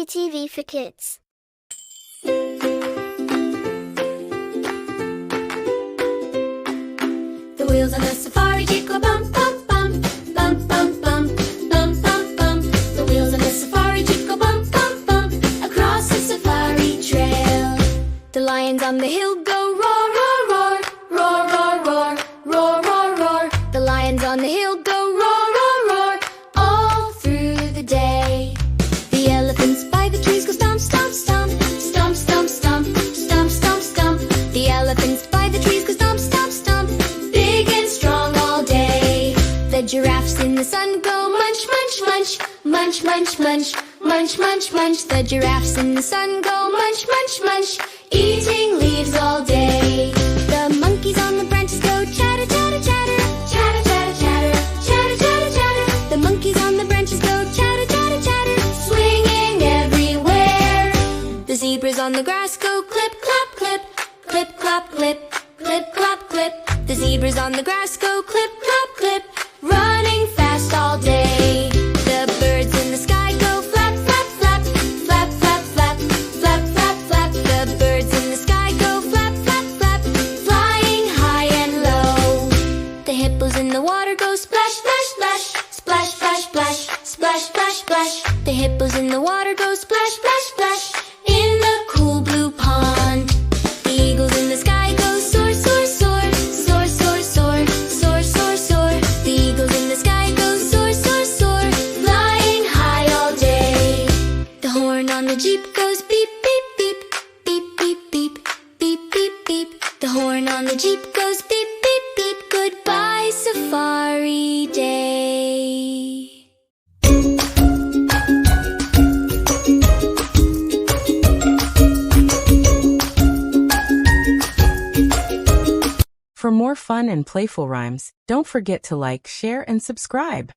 TV for kids. The wheels on the safari jeep go bump, bump, bump, bump, bump, bump, bump, bump, bump. The wheels on the safari jeep go bump, bump, bump across the safari trail. The lions on the hill go roar, roar, roar, roar, roar, roar, roar, roar, roar. The lions on the hill go roar, roar, roar all through the day. The elephants by the trees go stomp, stomp, stomp, stomp, stomp, stomp, stomp, stomp, stomp. The elephants by the trees go stomp, stomp, stomp, big and strong all day. The giraffes in the sun go munch, munch, munch, munch, munch, munch, munch, munch, munch. The giraffes in the sun go munch, munch, munch, eating leaves all day. The monkeys on the branches go chatter, chatter, chatter, chatter, chatter, chatter, chatter, chatter, chatter. The monkeys on the branches go chatter, chatter, chatter, swinging everywhere. The zebras on the grass go clip, clap, clip, clip, clap, clip, clip, clap, clip. The zebras on the grass go clip, clap, clip, running fast all day. The birds in the sky go flap, flap, flap, flap, flap, flap, flap, flap, flap. The birds in the sky go flap, flap, flap, flying high and low. The hippos in the water go splash, splash, splash, splash, splash, splash, splash, splash, splash. The hippos in the water go splash, splash, splash in the cool blue pond. The eagles in the sky go soar, soar, soar, soar, soar, soar, soar, soar, soar. The eagles in the sky go soar, soar, soar, flying high all day. The horn on the jeep goes beep, beep, beep, beep, beep, beep, beep, beep, beep. The horn on the jeep goes beep, beep, beep. Goodbye, safari day. For more fun and playful rhymes, don't forget to like, share, and subscribe.